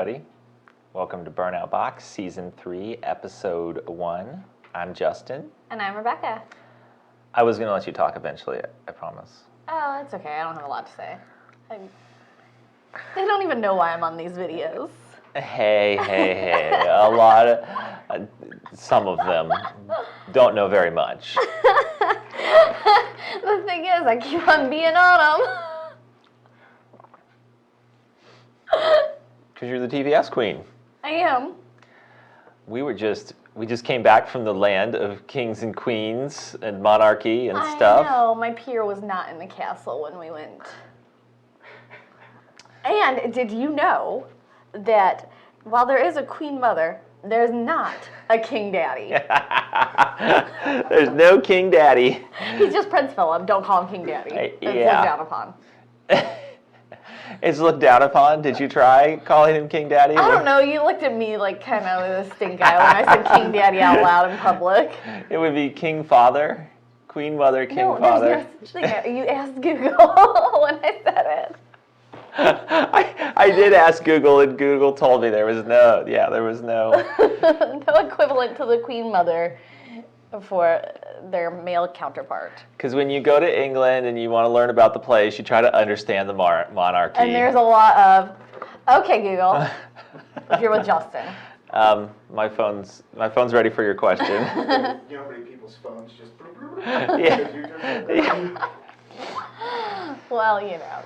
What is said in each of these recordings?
everybody. Welcome to Burnout Box, Season 3, Episode 1. I'm Justin. And I'm Rebecca. I was going to let you talk eventually, I promise. Oh, it's okay. I don't have a lot to say. They don't even know why I'm on these videos. Hey. Some of them don't know very much. The thing is, I keep on being on them. Because you're the TVS queen. I am. We just came back from the land of kings and queens and monarchy and stuff. I know. My peer was not in the castle when we went. And did you know that while there is a queen mother, there's not a king daddy? There's no king daddy. He's just Prince Philip. Don't call him king daddy. It's looked down upon. It's looked down upon? Did you try calling him king daddy? I don't know. You looked at me like kind of with a stink eye when I said king daddy out loud in public. It would be king father, queen mother, king father. No, there's no such thing. You asked Google when I said it. I did ask Google, and Google told me there was no no equivalent to the queen mother for their male counterpart. Because when you go to England and you want to learn about the place, you try to understand the monarchy. And there's a lot of, okay, Google, if you're with Justin. My phone's ready for your question. You know how many people's phones just... Yeah. Well, you know.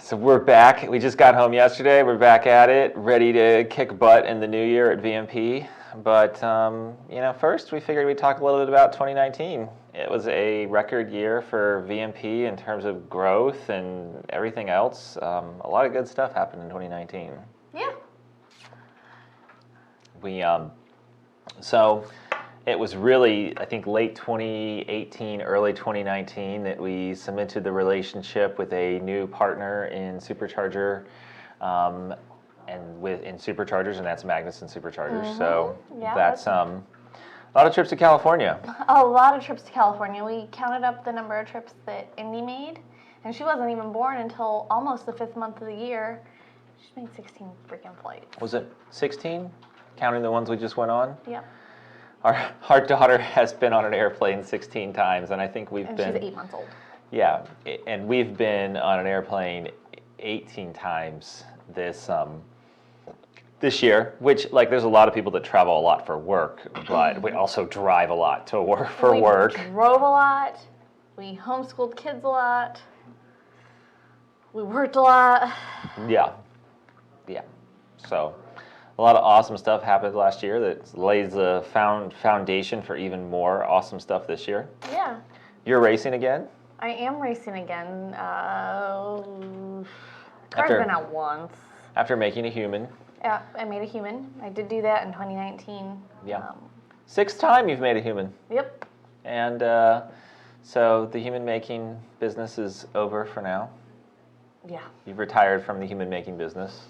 So we're back. We just got home yesterday. We're back at it, ready to kick butt in the new year at VMP. But, first we figured we'd talk a little bit about 2019. It was a record year for VMP in terms of growth and everything else. A lot of good stuff happened in 2019. Yeah. So it was really, I think, late 2018, early 2019 that we cemented the relationship with a new partner in Supercharger, in Superchargers, and that's Magnus and Superchargers. Mm-hmm. So yeah, that's a lot of trips to California. A lot of trips to California. We counted up the number of trips that Indy made, and she wasn't even born until almost the 5th month of the year. She made 16 freaking flights. Was it 16? Counting the ones we just went on? Yep. Our daughter has been on an airplane 16 times, and I think she's 8 months old. Yeah, and we've been on an airplane 18 times this year, which, there's a lot of people that travel a lot for work, but we also drive a lot to work for work. We drove a lot. We homeschooled kids a lot. We worked a lot. Yeah. So a lot of awesome stuff happened last year that lays the foundation for even more awesome stuff this year. Yeah. You're racing again? I am racing again. Car's been out once. After making a human. Yeah, I made a human. I did do that in 2019. Yeah. 6th time you've made a human. Yep. And so the human making business is over for now. Yeah. You've retired from the human making business.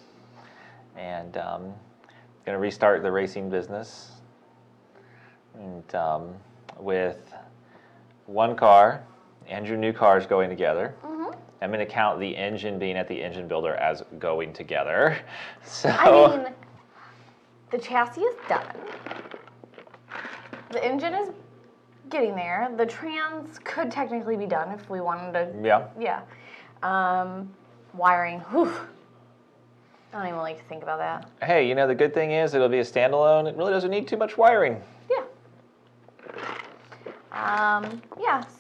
And going to restart the racing business. And with one car and your new cars going together. Mm-hmm. I'm going to count the engine being at the engine builder as going together. So I mean, the chassis is done. The engine is getting there. The trans could technically be done if we wanted to. Yeah. Wiring. Whew. I don't even like to think about that. Hey, the good thing is it'll be a standalone. It really doesn't need too much wiring. Yeah.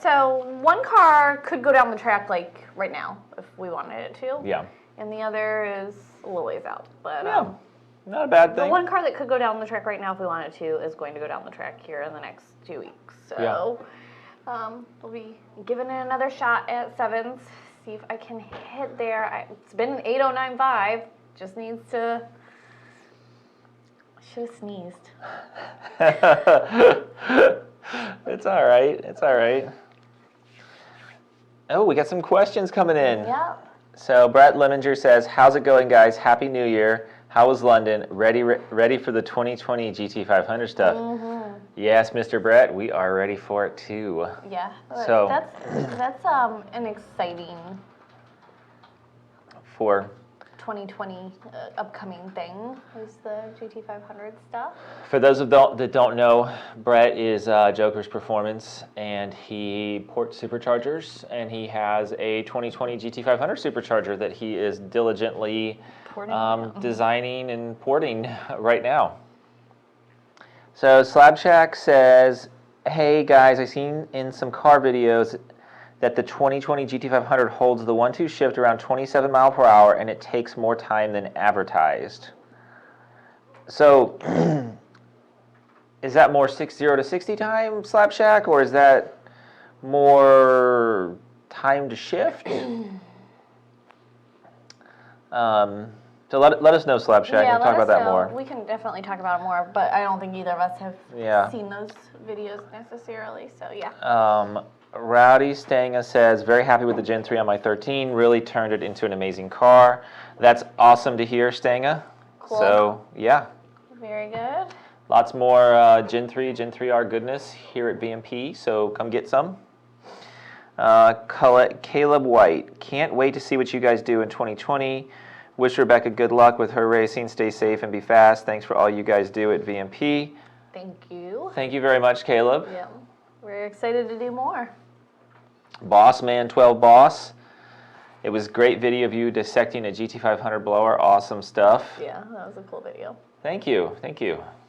So one car could go down the track right now if we wanted it to. Yeah. And the other is a little ways out. But yeah, not a bad thing. The one car that could go down the track right now if we wanted to is going to go down the track here in the next 2 weeks. So we'll be giving it another shot at 7s. See if I can hit there. It's been an 8095. Just needs to... I should have sneezed. It's all right. Oh, we got some questions coming in. Yeah. So Brett Lemminger says, how's it going, guys? Happy New Year. How was London? Ready for the 2020 GT500 stuff? Mm-hmm. Yes, Mr. Brett, we are ready for it too. Yeah. So that's an exciting... For 2020 upcoming thing is the GT500 stuff. For those that don't know, Brett is Joker's Performance, and he ports Superchargers, and he has a 2020 GT500 Supercharger that he is diligently designing and porting right now. So Slab Shack says, hey guys, I seen in some car videos that the 2020 GT500 holds the 1-2 shift around 27 mile per hour and it takes more time than advertised. So, is that more 60 to 60 time, Slab Shack, or is that more time to shift? So let us know, Slab Shack, and talk about that more. We can definitely talk about it more, but I don't think either of us have seen those videos necessarily, so yeah. Rowdy Stanga says, very happy with the Gen 3 on my 13, really turned it into an amazing car. That's awesome to hear, Stanga. Cool. So, yeah. Very good. Lots more Gen 3R goodness here at VMP, so come get some. Caleb White, can't wait to see what you guys do in 2020. Wish Rebecca good luck with her racing. Stay safe and be fast. Thanks for all you guys do at VMP. Thank you. Thank you very much, Caleb. Yeah, we're excited to do more. Boss Man 12 Boss. It was a great video of you dissecting a GT500 blower. Awesome stuff. Yeah, that was a cool video. Thank you.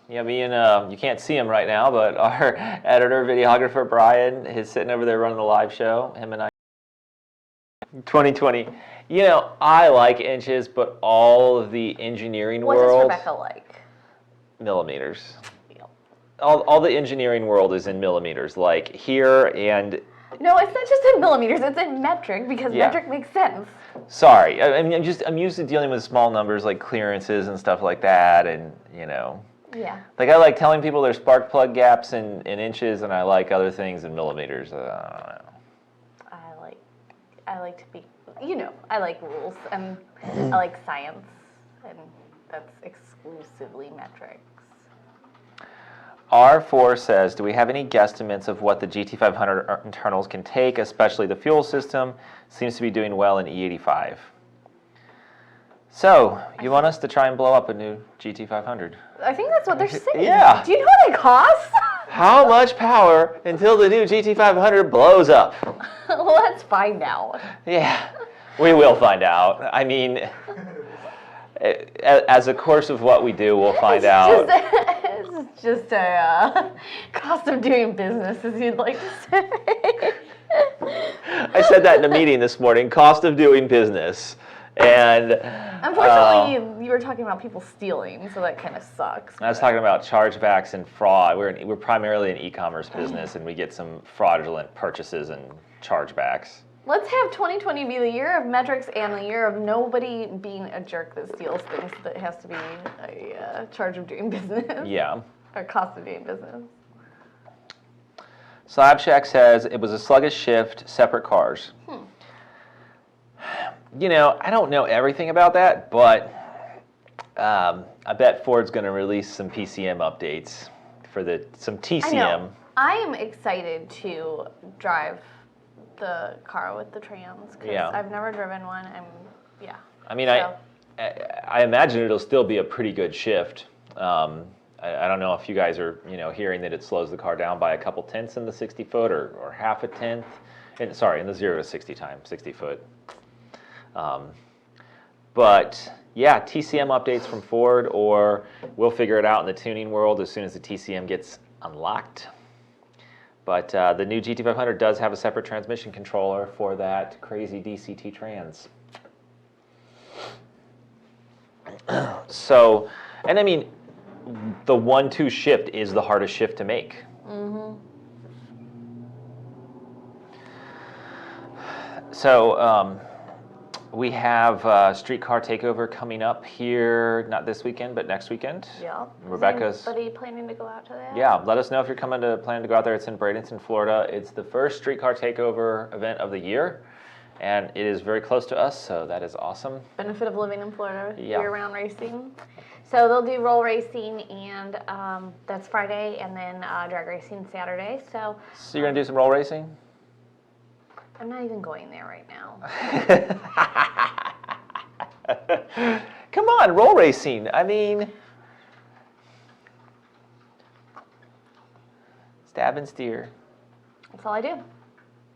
Yeah, me and you can't see him right now, but our editor, videographer Brian is sitting over there running the live show. Him and I. 2020. You know, I like inches, but all of the engineering What world. does Rebecca like? Millimeters. Yep. All the engineering world is in millimeters, like here and. No, it's not just in millimeters, it's in metric, because metric makes sense. Sorry, I'm used to dealing with small numbers like clearances and stuff like that, and you know. Yeah. Like I like telling people there's spark plug gaps in inches, and I like other things in millimeters. I don't know. I like to be, I like rules, and I like science, and that's exclusively metrics. R4 says, do we have any guesstimates of what the GT500 internals can take, especially the fuel system? Seems to be doing well in E85. So, you want us to try and blow up a new GT500? I think that's what they're saying. Yeah. Do you know what it costs? How much power until the new GT500 blows up? Let's find out. Yeah, we will find out. I mean, as a course of what we do, we'll find out. It's just a cost of doing business, as you'd like to say. I said that in a meeting this morning, cost of doing business. And unfortunately, you were talking about people stealing, so that kind of sucks. I was talking about chargebacks and fraud. We're primarily an e-commerce business, and we get some fraudulent purchases and chargebacks. Let's have 2020 be the year of metrics and the year of nobody being a jerk that steals things that has to be a charge of doing business. Yeah. Or cost of doing business. Slab Shack says it was a sluggish shift, separate cars. You know, I don't know everything about that, but I bet Ford's going to release some PCM updates for some TCM. I know. I am excited to drive the car with the trans because I've never driven one. I mean, so. I imagine it'll still be a pretty good shift. I don't know if you guys are hearing that it slows the car down by a couple tenths in the 60 foot or half a tenth. In the 0 to 60 time, 60 foot. But yeah, TCM updates from Ford, or we'll figure it out in the tuning world as soon as the TCM gets unlocked. But the new GT500 does have a separate transmission controller for that crazy DCT trans. So, and I mean, the 1-2 shift is the hardest shift to make. Mm-hmm. So, we have Streetcar Takeover coming up here, not this weekend, but next weekend. Yeah. Rebecca's. Is anybody planning to go out to that? Yeah, let us know if you're planning to go out there. It's in Bradenton, Florida. It's the first Streetcar Takeover event of the year, and it is very close to us, so that is awesome. Benefit of living in Florida, Yeah. year-round racing. So they'll do roll racing, and that's Friday, and then drag racing Saturday. So you're going to do some roll racing? I'm not even going there right now. Come on, roll racing. I mean, stab and steer. That's all I do.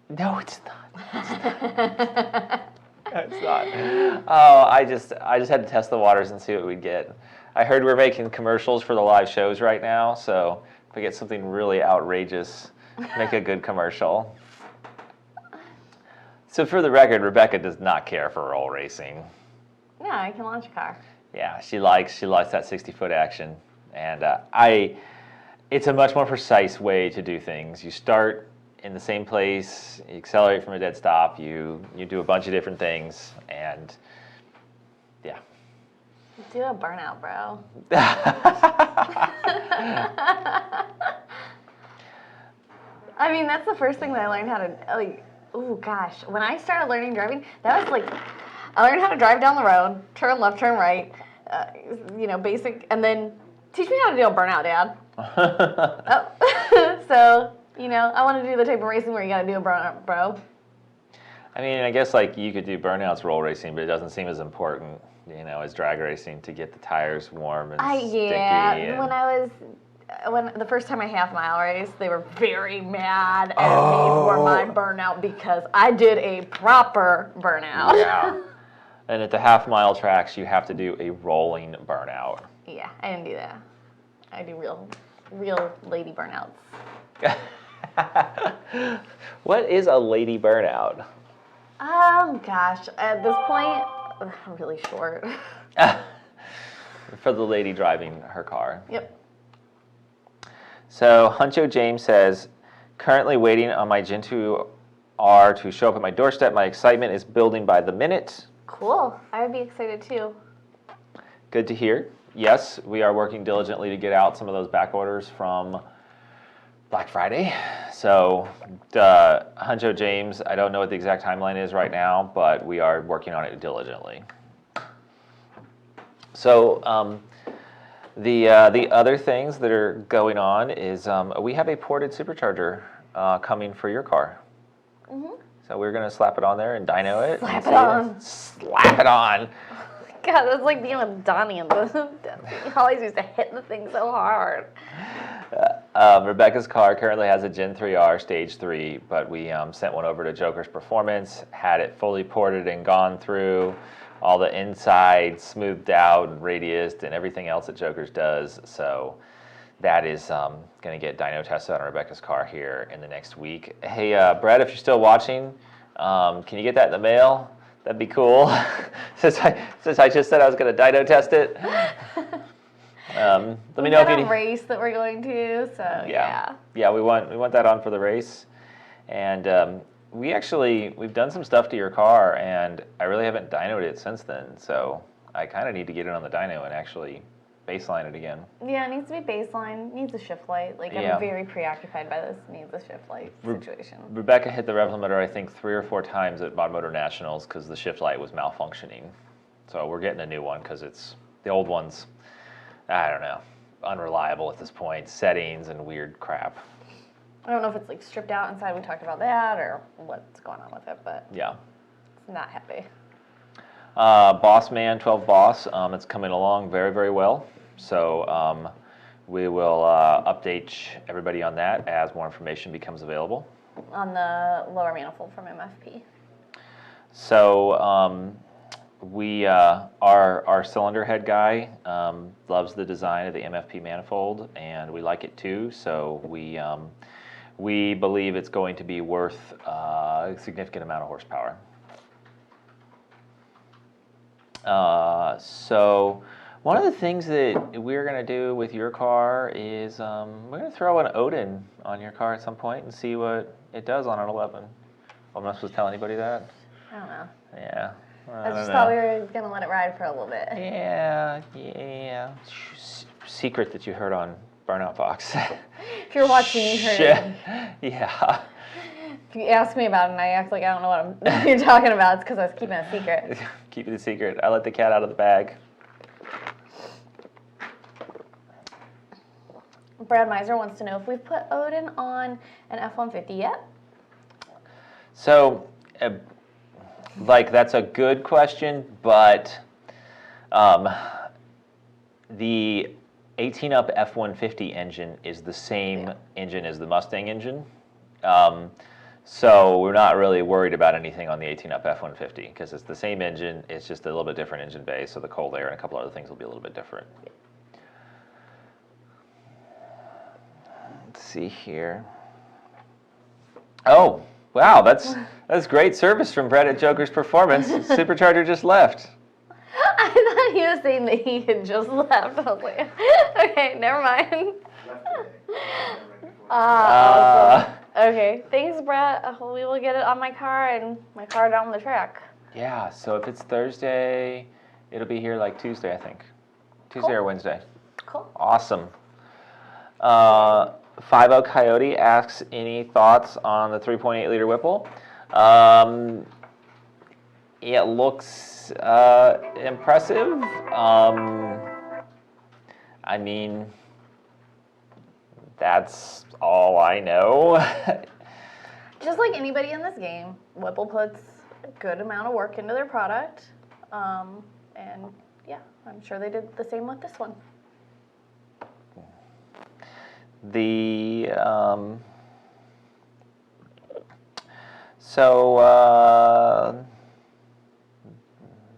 No, it's not. No, it's not. Oh, I just had to test the waters and see what we'd get. I heard we're making commercials for the live shows right now, so if we get something really outrageous, make a good commercial. So for the record, Rebecca does not care for roll racing. No, I can launch a car. Yeah, she likes that 60-foot action, and it's a much more precise way to do things. You start in the same place, you accelerate from a dead stop, you do a bunch of different things, and yeah. Do a burnout, bro. I mean, that's the first thing that I learned how to, like, oh gosh. When I started learning driving, that was like, I learned how to drive down the road, turn left, turn right, basic, and then teach me how to do a burnout, Dad. So, I want to do the type of racing where you got to do a burnout, bro. I mean, I guess like you could do burnouts roll racing, but it doesn't seem as important, as drag racing to get the tires warm and sticky. Yeah, when the first time I half-mile raced, they were very mad at me for my burnout because I did a proper burnout. Yeah. And at the half-mile tracks, you have to do a rolling burnout. Yeah, I didn't do that. I do real lady burnouts. What is a lady burnout? Gosh, at this point, I'm really short. For the lady driving her car. Yep. So Huncho James says, currently waiting on my Gen 2R to show up at my doorstep. My excitement is building by the minute. Cool. I would be excited too. Good to hear. Yes, we are working diligently to get out some of those back orders from Black Friday. So Huncho James, I don't know what the exact timeline is right now, but we are working on it diligently. So the other things that are going on is we have a ported supercharger coming for your car. Mm-hmm. So we're going to slap it on there and dyno it. Slap it on. Slap it on. God, that's like being with Donnie and the he always used to hit the thing so hard. Rebecca's car currently has a Gen 3R Stage 3, but we sent one over to Joker's Performance, had it fully ported and gone through, all the inside smoothed out and radiused and everything else that Joker's does. So that is going to get dyno tested on Rebecca's car here in the next week. Hey, Brett, if you're still watching, can you get that in the mail? That'd be cool. since I just said I was going to dyno test it. Let me know if you need a race that we're going to. So yeah. We want that on for the race, and we've done some stuff to your car, and I really haven't dynoed it since then. So I kind of need to get it on the dyno and actually baseline it again. Yeah, it needs to be baseline. Needs a shift light. Like I'm very preoccupied by this. Needs a shift light situation. Rebecca hit the rev limiter I think 3 or 4 times at Mod Motor Nationals because the shift light was malfunctioning. So we're getting a new one because the old one's, I don't know, unreliable at this point. Settings and weird crap. I don't know if it's like stripped out inside. We talked about that or what's going on with it, but yeah, it's not happy. Boss Man 12 Boss, it's coming along very, very well. So we will update everybody on that as more information becomes available. On the lower manifold from MFP. So our cylinder head guy loves the design of the MFP manifold, and we like it too. So we believe it's going to be worth a significant amount of horsepower. So one of the things that we're going to do with your car is we're going to throw an ODIN on your car at some point and see what it does on an 11. I'm not supposed to tell anybody that? I don't know. Yeah. I just thought we were going to let it ride for a little bit. Yeah. Secret that you heard on Burnout Box. If you're watching, you heard it. Yeah. If you ask me about it and I act like I don't know what you're talking about, it's because I was keeping it a secret. Keep it a secret. I let the cat out of the bag. Brad Miser wants to know if we've put ODIN on an F-150 yet. So, that's a good question, but The 18-up F-150 engine is the same engine as the Mustang engine. So we're not really worried about anything on the 18-up F-150 because it's the same engine. It's just a little bit different engine base, so the cold air and a couple other things will be a little bit different. Let's see here. Oh, wow, that's great service from Brett at Joker's Performance. Supercharger just left. I thought he was saying that he had just left. I was like, okay, never mind. Left today. Awesome. Okay, thanks, Brett. We will get it on my car and my car down the track. Yeah, so if it's Thursday, it'll be here like Tuesday, I think. Tuesday or Wednesday. Cool. Awesome. 50 Coyote asks any thoughts on the 3.8 liter Whipple. It looks impressive. I mean, that's all I know. Just like anybody in this game, Whipple puts a good amount of work into their product. And yeah, I'm sure they did the same with this one.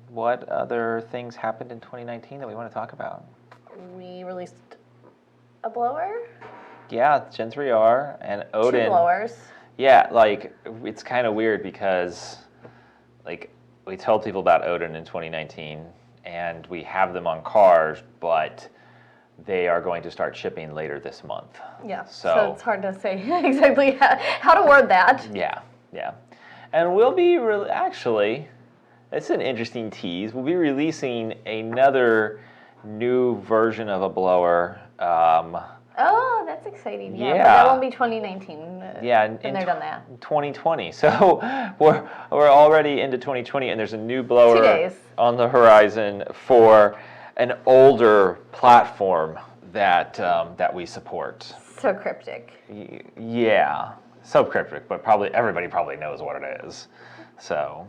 What other things happened in 2019 that we want to talk about? We released a blower, Yeah, Gen 3R and ODIN. 2 blowers. Yeah, like it's kind of weird because like we told people about ODIN in 2019 and we have them on cars, but they are going to start shipping later this month. Yeah, So so it's hard to say exactly how to word that. Yeah. And we'll be actually, it's an interesting tease. We'll be releasing another new version of a blower. Oh, that's exciting. Yeah, Yeah. but that won't be 2019. Yeah, and they're done that. 2020. So we're already into 2020, and there's a new blower 2 days. on the horizon for an older platform that we support. So cryptic. Yeah, so cryptic, but everybody probably knows what it is. So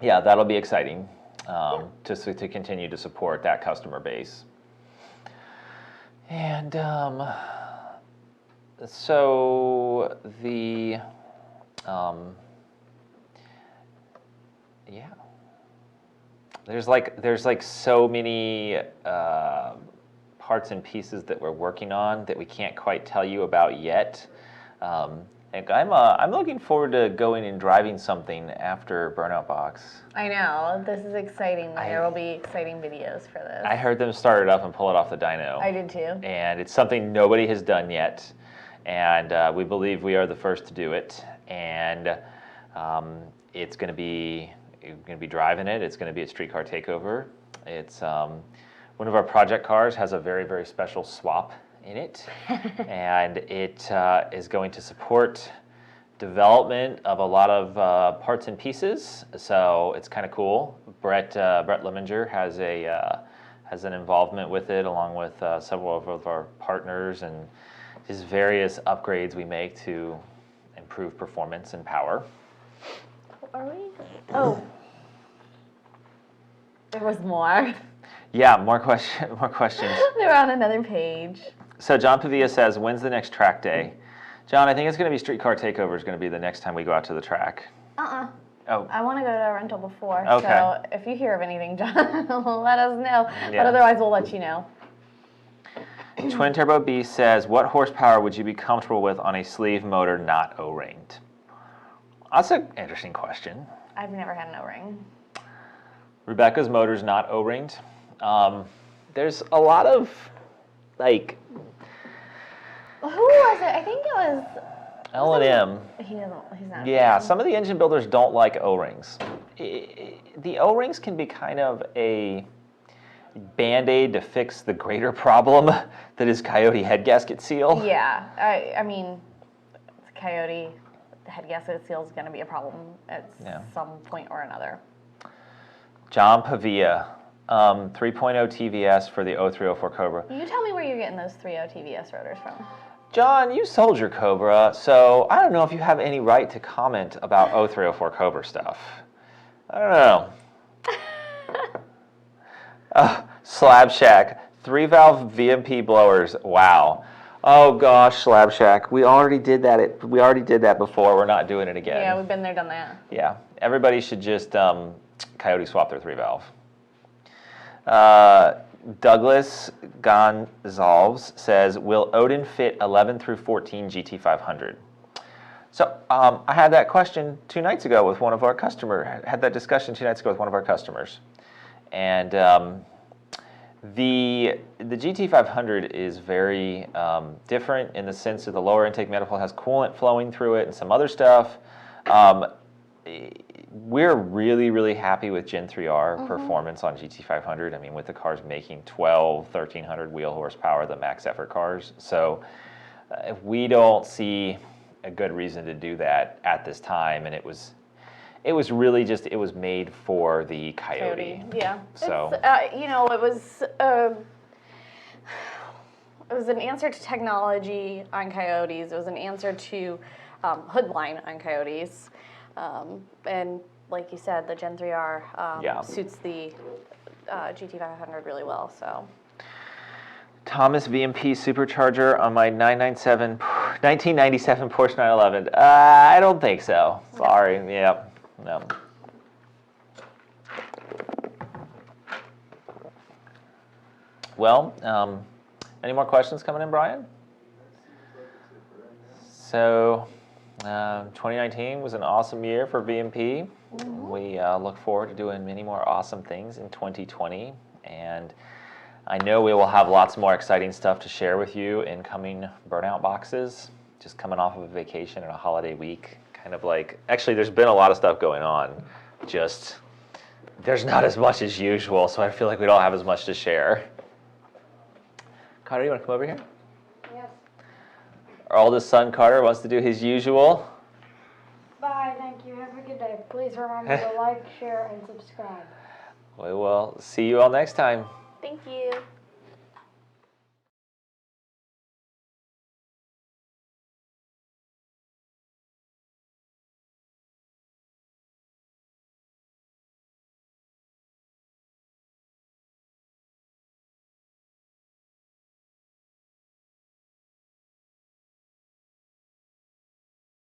yeah, that'll be exciting to continue to support that customer base. And so the yeah, there's like so many parts and pieces that we're working on that we can't quite tell you about yet. And I'm looking forward to going and driving something after Burnout Box. I know. This is exciting. There will be exciting videos for this. I heard them start it up and pull it off the dyno. I did too. And it's something nobody has done yet. And we believe we are the first to do it. And it's going to be, you're going to be driving it. It's going to be a streetcar takeover. It's one of our project cars has a very, very special swap in it. And it is going to support development of a lot of parts and pieces. So it's kind of cool. Brett Leminger has an involvement with it, along with several of our partners, and just various upgrades we make to improve performance and power. Are we? Oh. There was more. Yeah, more questions. They're on another page. So John Pavia says, when's the next track day? John, I think it's going to be Streetcar Takeover is going to be the next time we go out to the track. Oh. I want to go to a rental before. Okay. So if you hear of anything, John, let us know. Yeah. But otherwise, we'll let you know. Twin Turbo B says, what horsepower would you be comfortable with on a sleeve motor not O-ringed? That's an interesting question. I've never had an O-ring. Rebecca's motor's not O-ringed. There's a lot of, like... Who was it? I think it was... L&M. He's not. Yeah, some of the engine builders don't like O-rings. The O-rings can be kind of a Band-Aid to fix the greater problem that is Coyote head gasket seal. Yeah, I mean, Coyote, the head gasket seal is going to be a problem at some point or another. John Pavia, 3.0 TVS for the 0304 Cobra. You tell me where you're getting those 3.0 TVS rotors from. John, you sold your Cobra, so I don't know if you have any right to comment about 0304 Cobra stuff. I don't know. Slab Shack, 3-valve VMP blowers. Wow. Oh gosh, Slab Shack. We already did that. We already did that before. We're not doing it again. Yeah, we've been there, done that. Yeah. Everybody should just Coyote swap their 3-valve. Douglas Gonzalez says, will ODIN fit 11 through 14 GT500? So I had that question 2 nights ago with one of our customers. Had that discussion 2 nights ago with one of our customers, and the GT500 is very different in the sense that the lower intake manifold has coolant flowing through it and some other stuff. We're really, really happy with Gen 3R performance on GT500. I mean, with the cars making 1,300 wheel horsepower, the max effort cars. So we don't see a good reason to do that at this time. And it was really just, it was made for the Coyote. Yeah. So you know, it was an answer to technology on Coyotes. It was an answer to hood line on Coyotes. And like you said, the Gen 3R suits the GT500 really well. So. Thomas VMP Supercharger on my 1997 Porsche 911. I don't think so. Sorry. Yep. No. Well, any more questions coming in, Brian? So, 2019 was an awesome year for VMP. We look forward to doing many more awesome things in 2020, and I know we will have lots more exciting stuff to share with you in coming Burnout Boxes. Just coming off of a vacation and a holiday week, kind of like, actually there's been a lot of stuff going on, just there's not as much as usual, so I feel like we don't have as much to share. Carter, you want to come over here? Yes. Our oldest son, Carter, wants to do his usual. Bye, thank you. Have a good day. Please remember to like, share, and subscribe. We will see you all next time. Thank you.